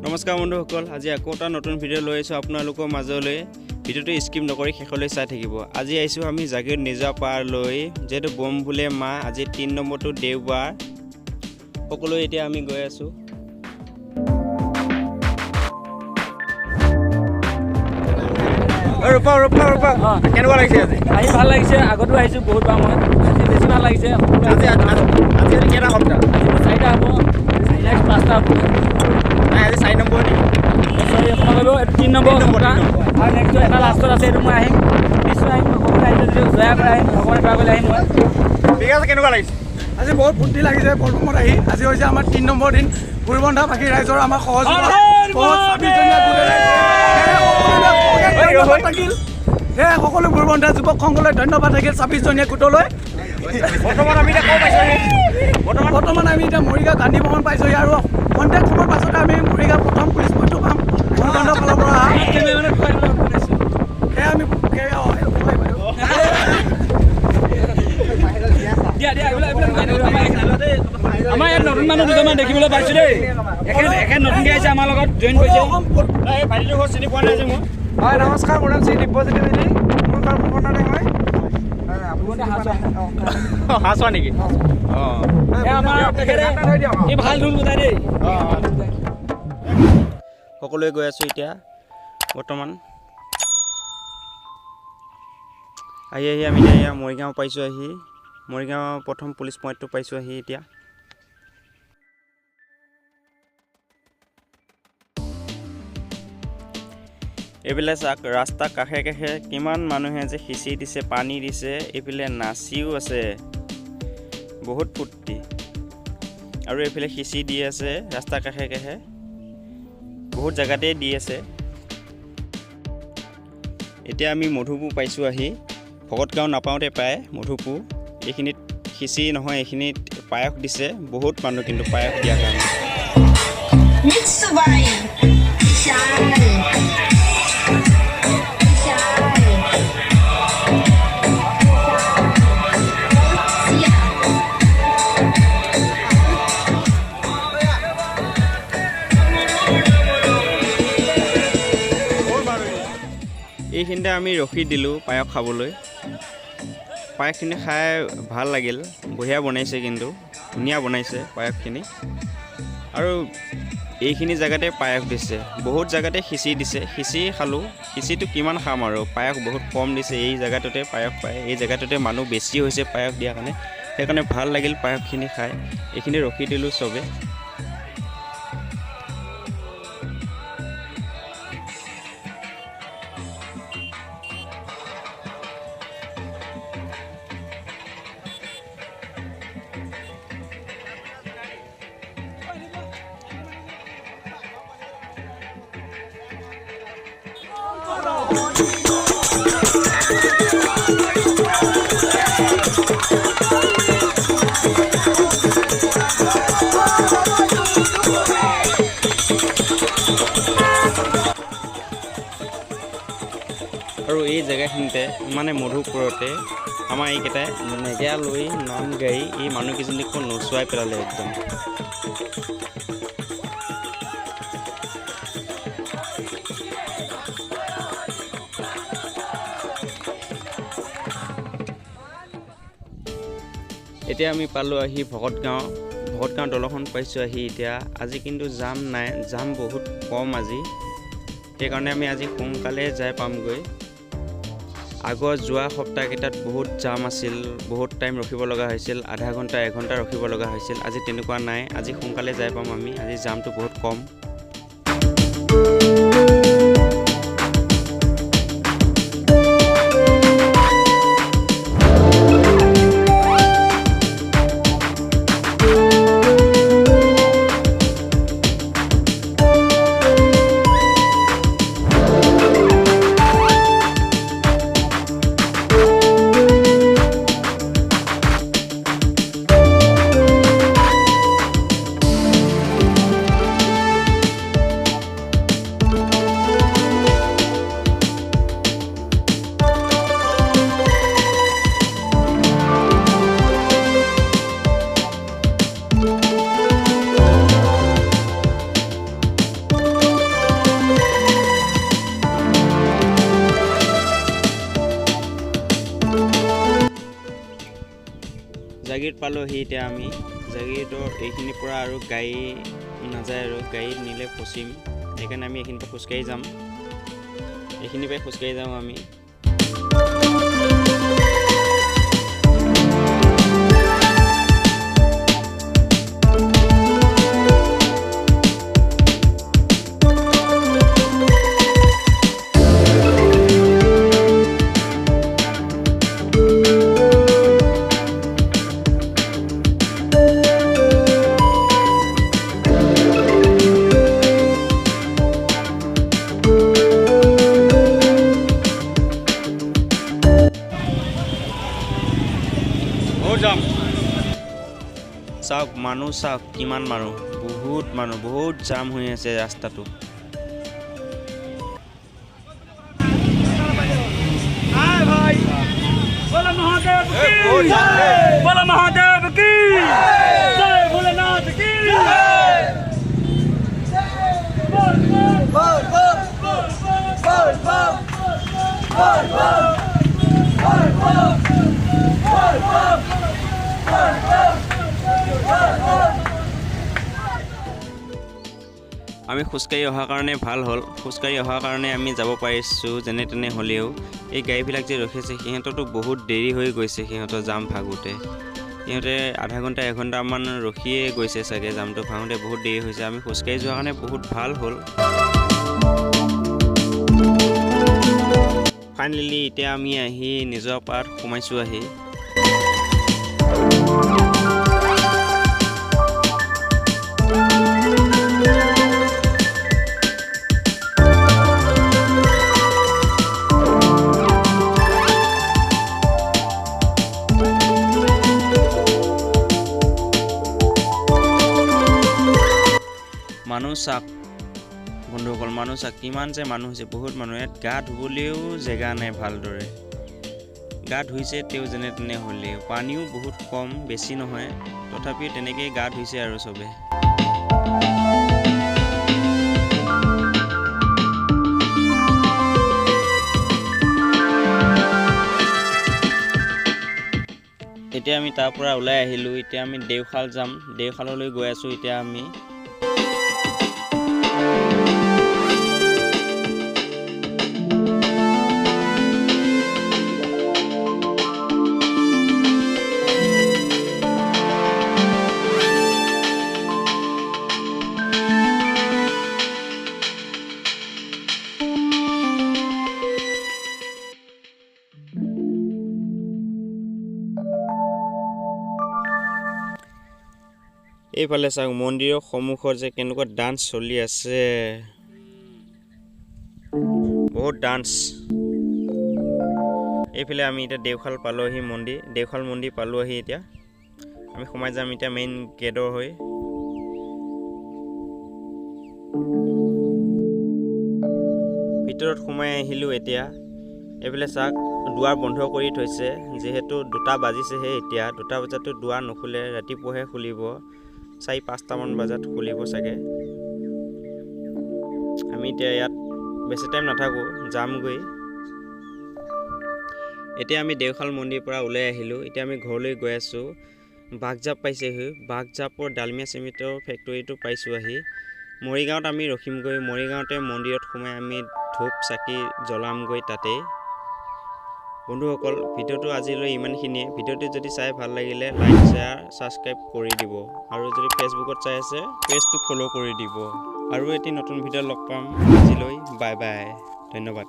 নমস্কাৰ বন্ধুসকল, আজি আকৌ এটা নতুন ভিডিঅ' লৈ আহিছোঁ আপোনালোকৰ মাজলৈ। ভিডিঅ'টো স্কিপ নকৰি শেষলৈ চাই থাকিব। আজি আহিছোঁ আমি জাগীৰোড নিজৰা পাৰলৈ, যিহেতু বম বোলে মা। আজি 3 নম্বৰটো দেওবাৰ। সকলো এতিয়া আমি গৈ আছোঁ। ৰূপা কেনেকুৱা লাগিছে আজি? আহি ভাল লাগিছে। আগতো আহিছোঁ বহুতবাৰ মই, আজি বেছি ভাল লাগিছে। আজি কেইটা সপ্তাহ? আজি 4টা হ'ব, নেক্সট 5টা হ'ব। আজি 4 নম্বৰ নেকি? চৰি অকণমান ল'ব, এইটো 3 নম্বৰ সপ্তাহ আৰু নেক্সটটো এটা লাষ্টত আছে। এইটো মই আহিম, নিশ্চয় আহিম। সকলোৱে আহিছে যদি জয়া কৰি আহিম, ভগৱানে কৰা কৰিলে আহিম মই। ঠিক আছে, কেনেকুৱা লাগিছে? আজি বহুত ফূৰ্তি লাগিছে বৰপেটাত আহি। আজি হৈছে আমাৰ 3 নম্বৰ দিন। গুৰুবন্ধা বাকী ৰাইজৰ আমাৰ সহযোগিতা সকলো গুৰুবন্ধা যুৱক সংঘলৈ ধন্যবাদ থাকিল। 26জনীয়া গোটলৈ বৰ্তমান আমি এতিয়া মৰিগাঁও গান্ধী ভৱন পাইছোঁহি আৰু কণ্টেক্ট খবৰ পাছতে আমি মৰিগাঁও প্ৰথম পুলিচ পইণ্টটো পাম। গুৰুবন্ধা ফালৰ পৰা সেয়া আমি আমাৰ ইয়াত নতুন মানুহ দুজনমান দেখিবলৈ পাইছোঁ দেই। একে নতুনকৈ আহিছে, আমাৰ লগত জইন কৰিছে। চিনি পোৱা নাই যে মই। হয়, নমস্কাৰ। মোৰ নাম শ্ৰী দিব্যজ্যোতি মেধি। মোৰ ঘৰ ভূপনাতে হয়। হাঁচোৱা নেকি? এই ভাল ঢোল বজাই দেই। সকলোৱে গৈ আছোঁ এতিয়া। বৰ্তমান আহি আমি এতিয়া মৰিগাঁও পাইছোঁ। মৰিগাঁও প্ৰথম পুলিচ পইণ্টটো পাইছোঁ এতিয়া। এইফালে চাওক, ৰাস্তাৰ কাষে কাষে কিমান মানুহে যে সিঁচি দিছে, পানী দিছে। এইফালে নাচিও আছে, বহুত ফূৰ্তি। আৰু এইফালে সিঁচি দি আছে ৰাস্তাৰ কাষে কাষে, বহুত জেগাতেই দি আছে। এতিয়া আমি মধুপুৰ পাইছোঁ আহি। ভকতগাঁও নাপাওঁতে পায় মধুপুৰ। এইখিনিত সিঁচি নহয়, এইখিনিত পায়স দিছে। বহুত মানুহ কিন্তু পায়স দিয়াৰ কাৰণে। এইখিনিতে আমি ৰখি দিলোঁ পায়স খাবলৈ। পায়সখিনি খাই ভাল লাগিল, বঢ়িয়া বনাইছে, কিন্তু ধুনীয়া বনাইছে পায়সখিনি। আৰু এইখিনি জেগাতে পায়স দিছে, বহুত জেগাতে খিচিৰি দিছে। খিচিৰি খালোঁ, খিচিৰিটো কিমান খাম আৰু। পায়স বহুত কম দিছে। এই জেগাটোতে পায়স পায়, এই জেগাটোতে মানুহ বেছি হৈছে পায়স দিয়াৰ কাৰণে। সেইকাৰণে ভাল লাগিল পায়সখিনি খাই। এইখিনি ৰখি দিলোঁ চবে। আৰু এই জেগাখিনিতে মানে মধুপুৰতে আমাৰ এইকেইটাই নেগেৰা লৈ নাম গাই এই মানুহকেইজনীকো নচুৱাই পেলালে একদম। এতিয়া আমি পালোঁ আহি ভকতগাঁও দলংখন পাইছোঁ আহি এতিয়া। আজি কিন্তু জাম নাই, জাম বহুত কম আজি। সেইকাৰণে আমি আজি সোনকালে যাই পামগৈ। আগৰ যোৱা সপ্তাহকেইটাত বহুত জাম আছিল, বহুত টাইম ৰখিব লগা হৈছিল, আধা ঘণ্টা 1 ঘণ্টা ৰখিব লগা হৈছিল। আজি তেনেকুৱা নাই, আজি সোনকালে যাই পাম আমি। আজি জামটো বহুত কম। জাগীৰত পালোহি এতিয়া আমি জাগীৰৰ এইখিনিৰ পৰা আৰু গাড়ী নাযায় আৰু গাড়ীত নিলে ফচিম সেইকাৰণে আমি এইখিনিৰ পৰা খোজকাঢ়ি যাম এইখিনিৰ পৰাই খোজকাঢ়ি যাওঁ আমি চাওক মানুহ চাওক কিমান মানুহ বহুত জাম হৈ আছে ৰাস্তাটো আমি খোজকাঢ়ি অহাৰ কাৰণে ভাল হ'ল খোজকাঢ়ি অহাৰ কাৰণে আমি যাব পাৰিছোঁ যেনে তেনে হ'লেও এই গাড়ীবিলাক যে ৰখিছে সিহঁতৰতো বহুত দেৰি হৈ গৈছে সিহঁতৰ জাম ভাগোতে সিহঁতে আধা ঘণ্টা এঘণ্টামান ৰখিয়ে গৈছে চাগে জামটো ভাঙোতে বহুত দেৰি হৈছে আমি খোজকাঢ়ি যোৱাৰ কাৰণে বহুত ভাল হ'ল ফাইনেলি এতিয়া আমি আহি নিজৰ পাৰত সোমাইছোঁ আহি মানুহ চাওক বন্ধুসকল মানুহ চাওক কিমান যে মানুহ হৈছে বহুত মানুহ ইয়াত গা ধুবলৈও জেগা নাই ভালদৰে গা ধুইছে তেওঁ যেনে তেনে হ'লেও পানীও বহুত কম বেছি নহয় তথাপিও তেনেকেই গা ধুইছে আৰু চবে এতিয়া আমি তাৰ পৰা ওলাই আহিলোঁ এতিয়া আমি দেওশাল যাম দেওশাললৈ গৈ আছোঁ এতিয়া আমি এইফালে চাওক মন্দিৰৰ সন্মুখত যে কেনেকুৱা ডান্স চলি আছে বহুত ডান্স এইফালে আমি এতিয়া দেওশাল পালোহি দেওশাল মন্দিৰ পালোহি এতিয়া আমি সোমাই যাম এতিয়া মেইন গেটৰ হৈ ভিতৰত সোমাই আহিলোঁ এতিয়া এইফালে চাওক দুৱাৰ বন্ধ কৰি থৈছে যিহেতু 2টা বাজিছেহে এতিয়া 2টা বজাতো দুৱাৰ নুখুলে ৰাতিপুৱাহে খুলিব 4-5টামান বজাত খুলিব চাগে আমি এতিয়া ইয়াত বেছি টাইম নাথাকোঁ যামগৈ এতিয়া আমি দেওশাল মন্দিৰৰ পৰা ওলাই আহিলোঁ এতিয়া আমি ঘৰলৈ গৈ আছোঁ বাঘজাপ পাইছেহি বাঘজাপৰ ডালমিয়া চিমেণ্টৰ ফেক্টৰীটো পাইছোঁ আহি মৰিগাঁৱত আমি ৰখিমগৈ মৰিগাঁৱতে মন্দিৰত সোমাই আমি ধূপ চাকি জ্বলামগৈ তাতেই বন্ধুসকল ভিডিঅ'টো আজিলৈ ইমানখিনিয়ে ভিডিঅ'টো যদি চাই ভাল লাগিলে লাইক শ্বেয়াৰ ছাবস্ক্ৰাইব কৰি দিব আৰু যদি ফেচবুকত চাই আছে পেজটো ফ'ল' কৰি দিব আৰু এটি নতুন ভিডিঅ' লগ পাম আজিলৈ বাই বাই ধন্যবাদ